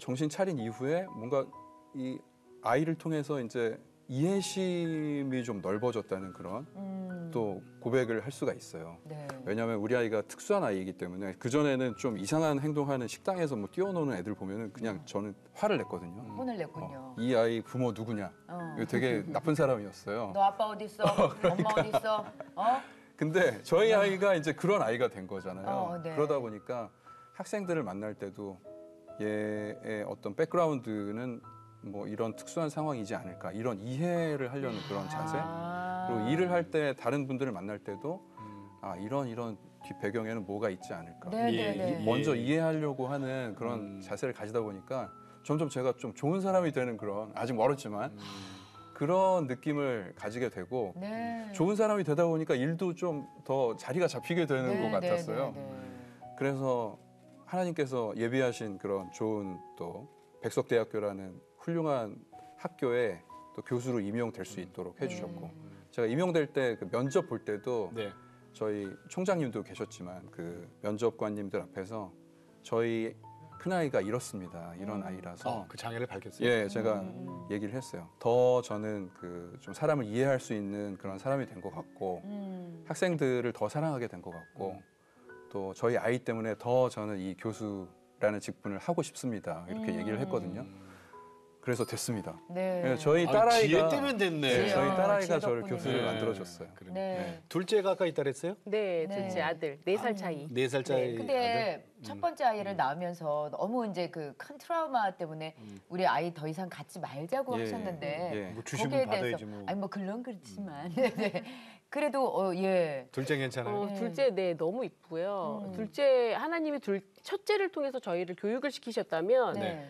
정신 차린 이후에 뭔가 이 아이를 통해서 이제 이해심이 좀 넓어졌다는 그런 또 고백을 할 수가 있어요. 네. 왜냐하면 우리 아이가 특수한 아이이기 때문에 그 전에는 좀 이상한 행동하는 식당에서 뭐 뛰어노는 애들 보면은 그냥 저는 화를 냈거든요. 혼을 냈군요. 이 아이 부모 누구냐? 이거 되게 나쁜 사람이었어요. 너 아빠 어디 있어? 엄마 어디 있어? 근데 저희 아이가 이제 그런 아이가 된 거잖아요. 네. 그러다 보니까 학생들을 만날 때도 얘의 어떤 백그라운드는 뭐 이런 특수한 상황이지 않을까 이런 이해를 하려는 그런 자세 그리고 일을 할 때 다른 분들을 만날 때도 이런 뒷 배경에는 뭐가 있지 않을까 먼저 이해하려고 하는 그런 자세를 가지다 보니까 점점 제가 좀 좋은 사람이 되는 그런 아직 멀었지만 그런 느낌을 가지게 되고 좋은 사람이 되다 보니까 일도 좀 더 자리가 잡히게 되는 것 같았어요. 그래서 하나님께서 예비하신 그런 좋은 또 백석대학교라는 훌륭한 학교에 또 교수로 임용될 수 있도록 해주셨고 제가 임용될 때 그 면접 볼 때도 저희 총장님도 계셨지만 그 면접관님들 앞에서 저희 큰아이가 이렇습니다. 이런 아이라서 그 장애를 밝혔어요. 예, 제가 얘기를 했어요. 더 저는 그 좀 사람을 이해할 수 있는 그런 사람이 된 것 같고 학생들을 더 사랑하게 된 것 같고 또 저희 아이 때문에 더 저는 이 교수라는 직분을 하고 싶습니다. 이렇게 얘기를 했거든요. 그래서 됐습니다. 네. 저희 딸아이가 지혜 때문에 됐네. 네, 저희 딸아이가 저를 지혜롭군요. 교수를 네. 만들어줬어요. 네. 둘째가 아까 있다 그랬어요? 네, 둘째 아들 4살 차이. 4살짜리 근데 첫 번째 아이를 낳으면서 너무 이제 그 큰 트라우마 때문에 우리 아이 더 이상 갖지 말자고 예, 하셨는데 예. 뭐 주시면 거기에 받아야지 대해서 뭐. 아니 뭐 그런 그렇지만 네. 그래도 예. 둘째 괜찮아요? 둘째 너무 이쁘고요. 둘째 하나님이 첫째를 통해서 저희를 교육을 시키셨다면 네.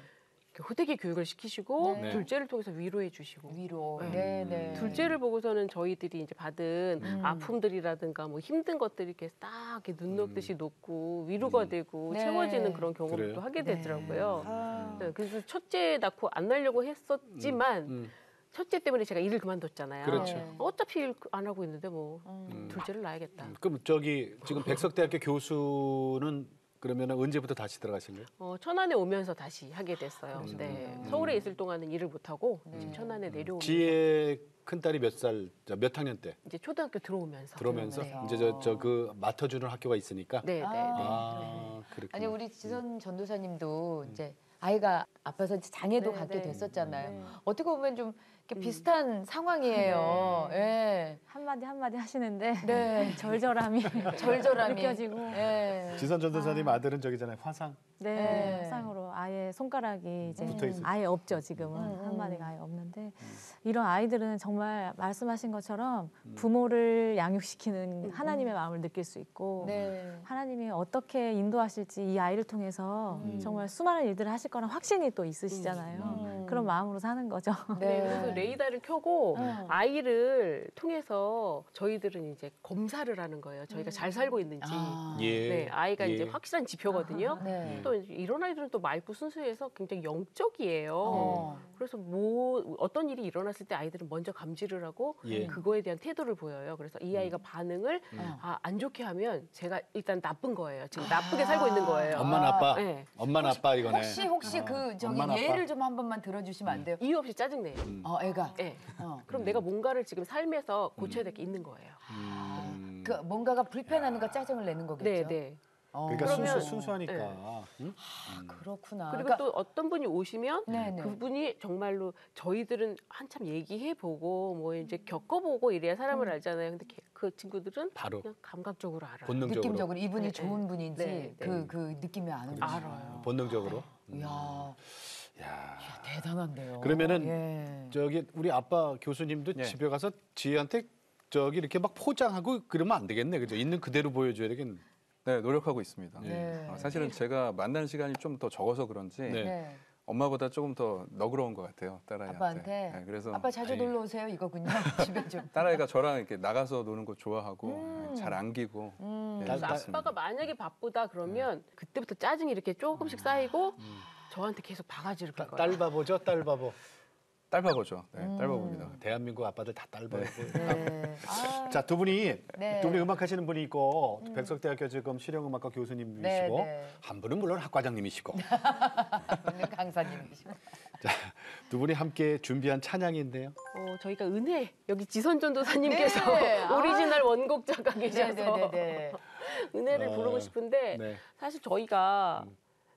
이렇게 호되게 교육을 시키시고 네. 둘째를 통해서 위로해 주시고 위로. 네, 네. 둘째를 보고서는 저희들이 이제 받은 아픔들이라든가 뭐 힘든 것들이 이렇게 딱 이렇게 눈 녹듯이 녹고 위로가 되고 네. 채워지는 그런 경험도 그래요? 하게 되더라고요. 아. 네, 그래서 첫째 낳고 안 낳으려고 했었지만 첫째 때문에 제가 일을 그만뒀잖아요. 그렇죠. 네. 어차피 일 안 하고 있는데 뭐 둘째를 낳아야겠다. 그럼 지금 백석대학교 교수는 그러면 언제부터 다시 들어가신 거예요? 천안에 오면서 다시 하게 됐어요. 네, 서울에 있을 동안은 일을 못 하고 지금 천안에 내려오면서 지혜 큰 딸이 몇 학년 때 이제 초등학교 들어오면서 들어오면서 네. 이제 그 맡아주는 학교가 있으니까. 네, 네, 네. 그렇군요. 아니 우리 지선 전도사님도 이제 아이가 아파서 장애도 네, 갖게 네. 됐었잖아요. 어떻게 보면 좀 비슷한 상황이에요. 예. 한마디 한마디 하시는데 네. 절절함이 느껴지고 예. 지선 전도사님 아들은 저기잖아요. 화상. 네, 화상으로 아예 손가락이 이제 붙어 있어요. 아예 없죠 지금은 한마디가 아예 없는데 이런 아이들은 정말 말씀하신 것처럼 부모를 양육시키는 하나님의 마음을 느낄 수 있고 네. 하나님이 어떻게 인도하실지 이 아이를 통해서 정말 수많은 일들을 하실 거란 확신이 또 있으시잖아요. 그런 마음으로 사는 거죠. 네, 그래서 레이더를 켜고 어. 아이를 통해서 저희들은 이제 검사를 하는 거예요. 저희가 잘 살고 있는지. 아. 예. 네, 아이가 예. 이제 확실한 지표거든요. 네. 또 이런 아이들은 또 맑고 순수해서 굉장히 영적이에요. 어. 그래서 어떤 일이 일어났을 때 아이들은 먼저 감지를 하고 예. 그거에 대한 태도를 보여요. 그래서 이 아이가 반응을 안 좋게 하면 제가 일단 나쁜 거예요. 지금 나쁘게 살고 있는 거예요. 엄마 나빠. 네. 엄마 나빠 이거네. 혹시 그 저기 엄마, 아빠. 예를 좀 한 번만 들어주시면 안 돼요? 이유 없이 짜증내요. 애가. 네. 어. 그럼 내가 뭔가를 지금 삶에서 고쳐야 될 게 있는 거예요. 그 뭔가가 불편하니까 짜증을 내는 거겠죠. 네, 네. 그러니까 그러면- 순수하니까. 네. 응? 그렇구나. 그리고 그러니까- 또 어떤 분이 오시면 네네. 그분이 정말로 저희들은 한참 얘기해보고 뭐 이제 겪어보고 이래야 사람을 알잖아요. 근데 그 친구들은 바로 그냥 감각적으로 알아요. 본능적으로. 느낌적으로 이분이 네, 좋은 분인지 네, 네. 그 느낌이 아는 거죠. 알아요. 본능적으로. 이야, 야. 대단한데요. 그러면은 예. 저기 우리 아빠 교수님도 예. 집에 가서 지혜한테 저기 이렇게 막 포장하고 그러면 안 되겠네. 그죠? 있는 그대로 보여줘야 되겠네. 네, 노력하고 있습니다. 네. 사실은 제가 만나는 시간이 좀 더 적어서 그런지 네. 네. 엄마보다 조금 더 너그러운 것 같아요, 딸아이한테. 아빠한테. 네, 그래서 아빠 자주 아이. 놀러 오세요 이거군요. 집에 좀. 딸아이가 저랑 이렇게 나가서 노는 거 좋아하고 잘 안기고 예, 그래서 그렇습니다. 아빠가 만약에 바쁘다 그러면 그때부터 짜증이 이렇게 조금씩 쌓이고 저한테 계속 바가지를 걸 거예요. 딸 바보죠, 딸 바보. 딸 바보죠. 네, 딸 바보입니다. 대한민국 아빠들 다 딸 바보. 네. 아, 자, 두 분이 네. 두 분이 음악하시는 분이 있고 백석대학교 지금 실용음악과 교수님이시고 네, 네. 한 분은 물론 학과장님이시고 오늘 강사님이시고. 자, 두 분이 함께 준비한 찬양인데요. 저희가 은혜 여기 지선 전도사님께서 네. 오리지널 원곡자가 계셔서 네네네. 은혜를 부르고 싶은데 네. 사실 저희가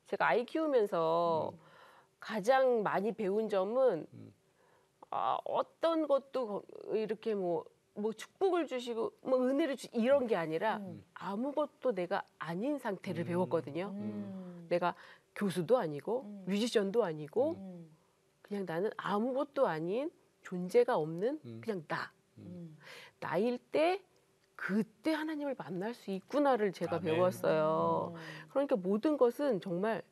제가 아이 키우면서 가장 많이 배운 점은 어떤 것도 이렇게 뭐 축복을 주시고 뭐 은혜를 이런 게 아니라 아무것도 내가 아닌 상태를 배웠거든요. 내가 교수도 아니고 뮤지션도 아니고 그냥 나는 아무것도 아닌 존재가 없는 그냥 나일 때 그때 하나님을 만날 수 있구나를 제가 아멘. 배웠어요. 그러니까 모든 것은 정말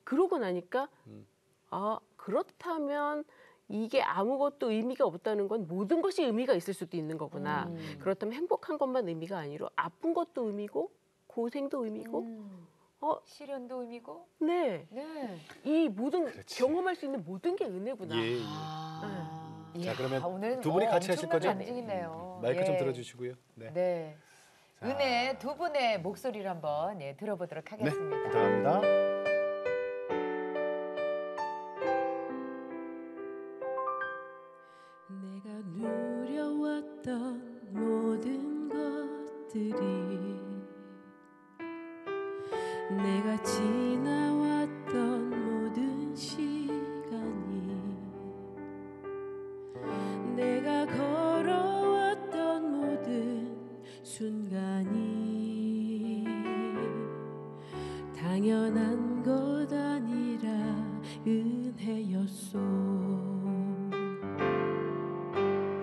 그러고 나니까 그렇다면 이게 아무것도 의미가 없다는 건 모든 것이 의미가 있을 수도 있는 거구나. 그렇다면 행복한 것만 의미가 아니라 아픈 것도 의미고 고생도 의미고 시련도 의미고. 네. 네. 이 모든 그렇지. 경험할 수 있는 모든 게 은혜구나. 예. 아. 자, 이야, 그러면 오늘은 두 분이 같이 하실 엄청난 거죠? 간증이네요. 마이크 좀 예. 들어주시고요. 네. 네. 자. 은혜 두 분의 목소리를 한번 들어보도록 네, 하겠습니다. 부탁합니다. 내가 누려왔던 모든 것들이 내가 지나왔던 모든 시간이 내가 걸어왔던 모든 순간이 당연한 것 아니라 은혜였소.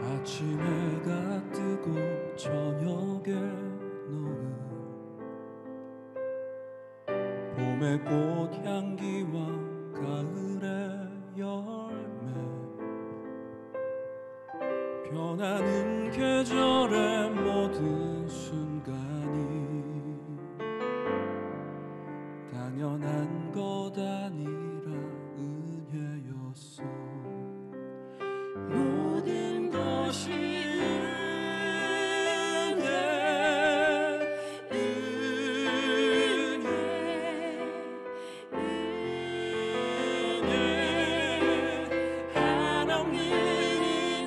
아침 해가 뜨고 저녁에 노을 봄의 꽃향기와 가을의 열매 변하는 계절의 모든 순간이 당연한 것 아니라 은혜였소. 모든 것이 은혜 한없는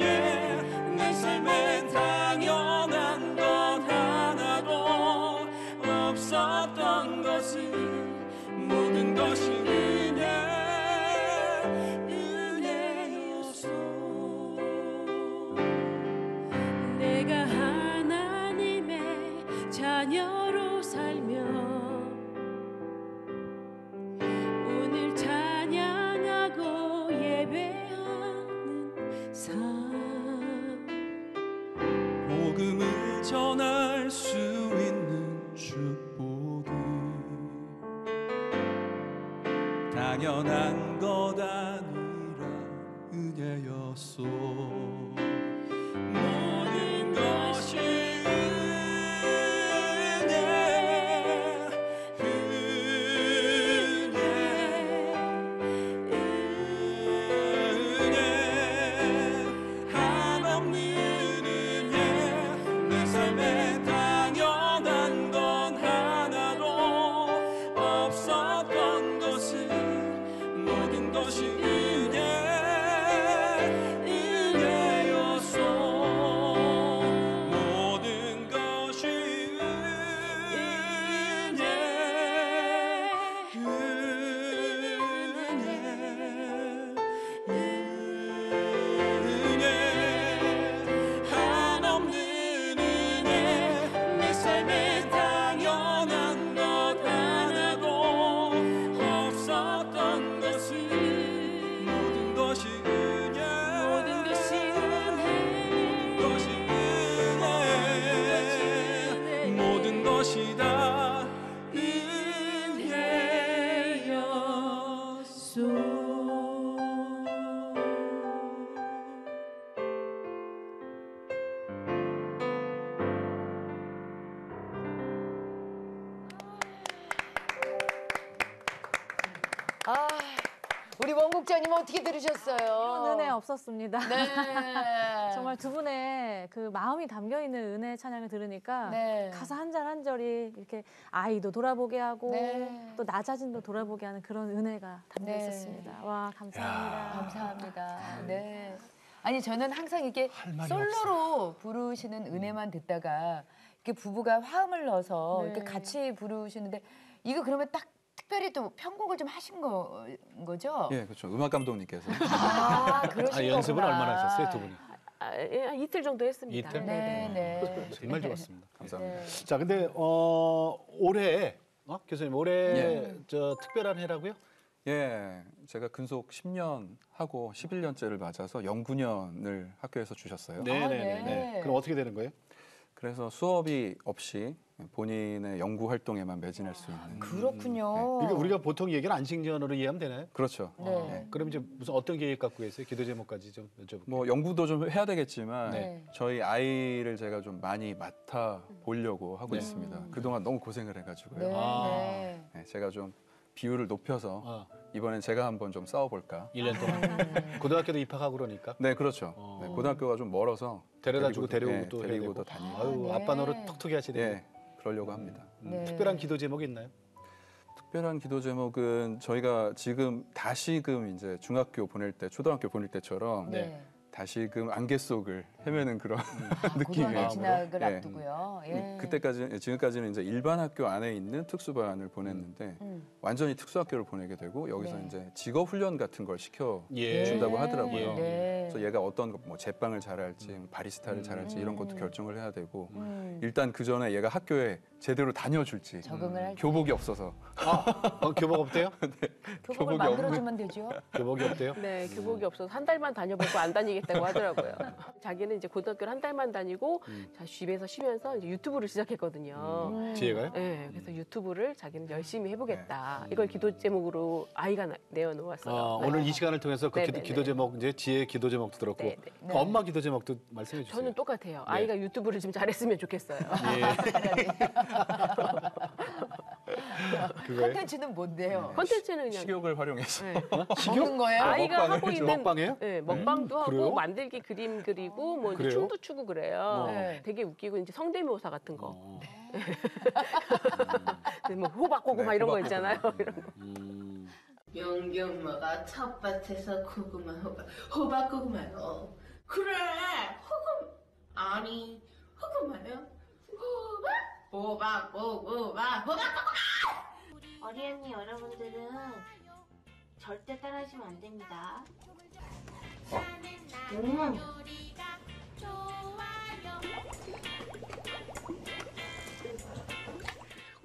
은혜 내 삶엔 당연한 것 하나도 없었던 것은 모든 것이 은혜였소. 당연한 것 아니라 은혜였소. 모든 것이 아, 우리 원국자님 어떻게 들으셨어요? 이런 은혜 없었습니다. 네. 정말 두 분의 그 마음이 담겨 있는 은혜 찬양을 들으니까 네. 가사 한 절 한 절이 이렇게 아이도 돌아보게 하고 네. 또 나 자신도 돌아보게 하는 그런 은혜가 담겨 네. 있었습니다. 와, 감사합니다. 감사합니다. 네. 아니 저는 항상 이게 할 말이 솔로로 부르시는 은혜만 듣다가 이렇게 부부가 화음을 넣어서 네. 이렇게 같이 부르시는데 이거 그러면 딱 특별히 또 편곡을 좀 하신 거죠? 예, 그렇죠. 음악 감독님께서. 아, 그러신 연습을 거구나. 얼마나 하셨어요, 두 분이? 예, 한 이틀 정도 했습니다. 이틀? 네, 네. 정말 좋았습니다. 감사합니다. 네. 자, 근데 올해 교수님 올해 예. 저 특별한 해라고요? 예, 제가 근속 10년 하고 11년째를 맞아서 연구년을 학교에서 주셨어요. 네. 그럼 어떻게 되는 거예요? 그래서 수업이 없이 본인의 연구 활동에만 매진할 수 있는. 그렇군요. 이게 우리가 보통 얘기는 안식년으로 이해하면 되나요? 그렇죠. 네. 그럼 이제 무슨 어떤 계획 갖고 계세요? 기도 제목까지 좀 여쭤볼게요. 뭐 연구도 좀 해야 되겠지만 네. 저희 아이를 제가 좀 많이 맡아 보려고 하고 네. 있습니다. 그동안 너무 고생을 해가지고요. 네. 아. 네. 네, 제가 좀 비율을 높여서 아, 이번엔 제가 한번 좀 싸워볼까. 1년 동안 고등학교도 입학하고 그러니까 네, 그렇죠. 네, 고등학교가 좀 멀어서 데려다 주고 데려오고 네, 또 해야 데리고도 되고. 다니고. 아유, 네. 아빠 노릇 톡톡히 하시네요. 예, 그러려고 합니다. 네. 특별한 기도 제목이 있나요? 특별한 기도 제목은 저희가 지금 다시금 이제 중학교 보낼 때, 초등학교 보낼 때처럼 네. 다시금 안개 속을 헤매는 그런 고등학교 느낌의 진학을 예. 앞두고요. 예. 그때까지 지금까지는 이제 일반 학교 안에 있는 특수반을 보냈는데 완전히 특수학교를 보내게 되고 여기서 네. 이제 직업 훈련 같은 걸 시켜 예. 준다고 하더라고요. 네. 그래서 얘가 어떤 뭐 제빵을 잘할지, 바리스타를 잘할지 이런 것도 결정을 해야 되고 음. 일단 그 전에 얘가 학교에 제대로 다녀줄지 적응을 할 교복이 없어서 교복 없대요? 교복을 교복이 만들어주면 되죠. 교복이 없대요? 네, 교복이 없어서 한 달만 다녀보고 안 다니겠다고 하더라고요. 자기는 이제 고등학교를 한 달만 다니고 자, 집에서 쉬면서 이제 유튜브를 시작했거든요. 지혜가요? 네, 그래서 유튜브를 자기는 열심히 해보겠다. 이걸 기도 제목으로 아이가 내어놓았어요. 네. 오늘 이 시간을 통해서 그 네네네. 기도 제목 이제 지혜의 기도 제목도 들었고 네네. 그 엄마 기도 제목도 말씀해 주세요. 저는 똑같아요. 아이가 유튜브를 좀 잘했으면 좋겠어요. 그거예요? 콘텐츠는 뭔데요? 콘텐츠는 그냥 식욕을 활용해서 네. 먹는 거예요? 아이가 먹방을 하고 있는 먹방이에요? 네, 먹방도 하고 그래요? 만들기 그림 그리고 뭐 이제 그래요? 춤도 추고 그래요. 네. 되게 웃기고 이제 성대모사 같은 거. 어. 뭐 호박고구마 네, 이런 거 호박고구마. 있잖아요. 이런 거. 영경마가 텃밭에서 고구마 호박고구마요. 그래 아니 고구마요. 호박고구마. 어리 언니 여러분들은 절대 따라하시면 안 됩니다.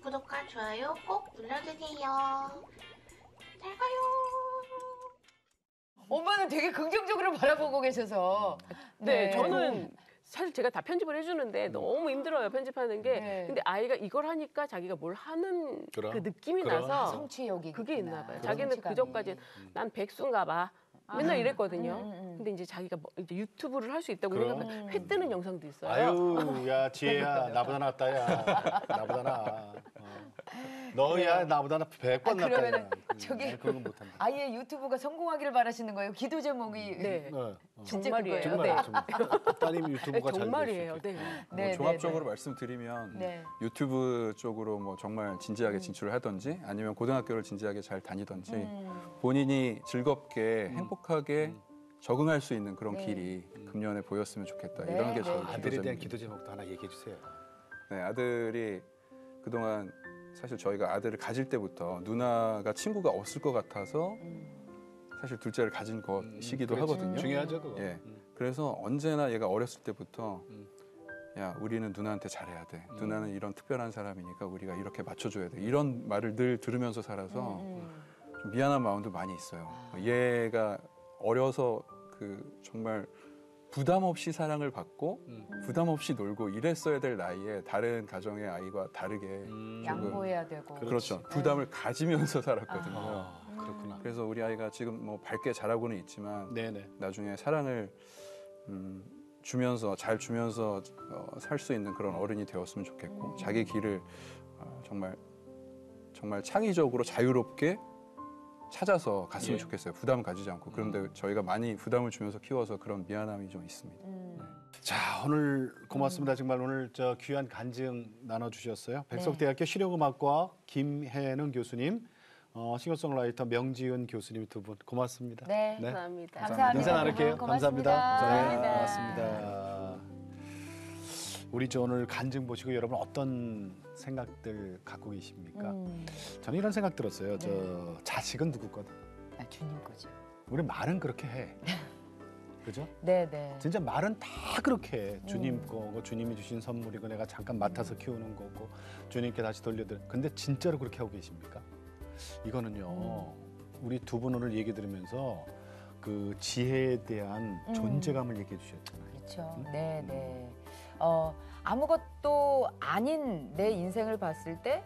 구독과 좋아요 꼭 눌러주세요. 잘 가요. 엄마는 되게 긍정적으로 바라보고 계셔서. 네, 저는 사실 제가 다 편집을 해주는데 너무 힘들어요 편집하는 게. 네. 근데 아이가 이걸 하니까 자기가 뭘 하는 그럼. 그 느낌이 그럼. 나서 성취욕이 그게 있나 봐요. 그런 자기는 성취감이. 그전까지 난 백수인가 봐. 맨날 이랬거든요. 근데 이제 자기가 이제 유튜브를 할 수 있다고 그럼. 생각하면 회 뜨는 영상도 있어요. 아유, 야 지혜야, 나보다 낫다 야. 나보다 나. 너야 나보다 나 100번 낫다. 그러면은 야. 저기 난 그런 거 못한다. 아예 유튜브가 성공하기를 바라시는 거예요. 기도 제목이 네. 진짜 정말이에요. 그거예요? 네. 정말 따님 유튜브가 잘 정말이에요. 될 수 있게. 네. 네, 종합적으로 네, 말씀드리면 네. 유튜브 쪽으로 뭐 정말 진지하게 진출을 하든지 아니면 고등학교를 진지하게 잘 다니든지 음. 본인이 즐겁게 행복하게 적응할 수 있는 그런 네. 길이 금년에 보였으면 좋겠다. 네, 이런 게 네. 저희 아들에 대한 기도제입니다. 기도 제목도 하나 얘기해 주세요. 네, 아들이 그동안 사실 저희가 아들을 가질 때부터 누나가 친구가 없을 것 같아서 사실 둘째를 가진 것이기도 그렇지. 하거든요. 중요하죠 그거. 예. 그래서 언제나 얘가 어렸을 때부터 야 우리는 누나한테 잘해야 돼. 누나는 이런 특별한 사람이니까 우리가 이렇게 맞춰줘야 돼. 이런 말을 늘 들으면서 살아서 좀 미안한 마음도 많이 있어요. 얘가 어려서 그 정말 부담 없이 사랑을 받고 부담 없이 놀고 이랬어야 될 나이에 다른 가정의 아이와 다르게 조금 양보해야 되고. 그렇죠. 부담을 가지면서 살았거든요. 아, 그렇구나. 그래서 우리 아이가 지금 뭐 밝게 자라고는 있지만 네네. 나중에 사랑을 주면서 잘 주면서 살 수 있는 그런 어른이 되었으면 좋겠고 자기 길을 정말 창의적으로 자유롭게 찾아서 갔으면 예. 좋겠어요. 부담 가지지 않고. 그런데 저희가 많이 부담을 주면서 키워서 그런 미안함이 좀 있습니다. 자 오늘 고맙습니다. 정말 오늘 저 귀한 간증 나눠주셨어요. 백석대학교 실용음악과 김혜능 교수님, 싱어송라이터 명지은 교수님 두 분 고맙습니다. 네. 감사합니다. 감사합니다. 인사 나눌게요. 고맙습니다. 감사합니다. 네, 감사합니다. 고맙습니다. 우리 저 오늘 간증 보시고 여러분 어떤 생각들 갖고 계십니까? 저는 이런 생각 들었어요. 저 자식은 누구 거든. 아, 주님 거죠. 우리 말은 그렇게 해. 그죠? 네, 네. 진짜 말은 다 그렇게 해. 주님 거고 주님이 주신 선물이고 내가 잠깐 맡아서 키우는 거고 주님께 다시 돌려드려. 근데 진짜로 그렇게 하고 계십니까? 이거는요. 우리 두 분 오늘 얘기 들으면서 그 지혜에 대한 존재감을 얘기해 주셨잖아요. 그렇죠. 네, 네. 아무것도 아닌 내 인생을 봤을 때,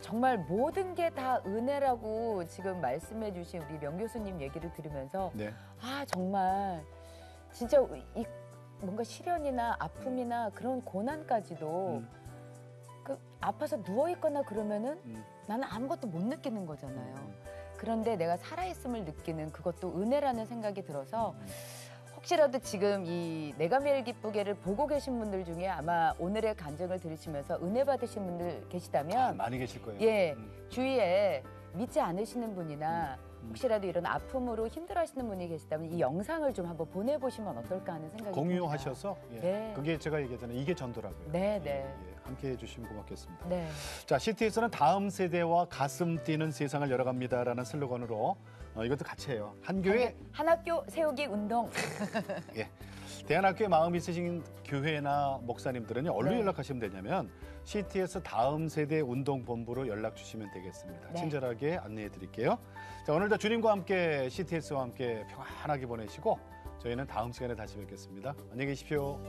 정말 모든 게 다 은혜라고 지금 말씀해 주신 우리 명 교수님 얘기를 들으면서, 네. 아, 정말 진짜 이 뭔가 시련이나 아픔이나 그런 고난까지도 그 아파서 누워있거나 그러면은 나는 아무것도 못 느끼는 거잖아요. 그런데 내가 살아있음을 느끼는 그것도 은혜라는 생각이 들어서 혹시라도 지금 이 내가 매일 기쁘게를 보고 계신 분들 중에 아마 오늘의 간증을 들으시면서 은혜 받으신 분들 계시다면 많이 계실 거예요. 예, 주위에 믿지 않으시는 분이나 혹시라도 이런 아픔으로 힘들어하시는 분이 계시다면 이 영상을 좀 한번 보내보시면 어떨까 하는 생각이 공유하셔서 예. 네. 그게 제가 얘기했잖아요. 이게 전도라고요. 네, 예, 네. 예. 함께 해주시면 고맙겠습니다. 네. 자, CT에서는 다음 세대와 가슴 뛰는 세상을 열어갑니다라는 슬로건으로 이것도 같이 해요. 한 교회, 한 학교 세우기 운동. 예. 대안학교에 마음 있으신 교회나 목사님들은요, 어디로 네. 연락하시면 되냐면 CT에서 다음 세대 운동본부로 연락 주시면 되겠습니다. 네. 친절하게 안내해 드릴게요. 자, 오늘도 주님과 함께 CTS와 함께 평안하게 보내시고 저희는 다음 시간에 다시 뵙겠습니다. 안녕히 계십시오.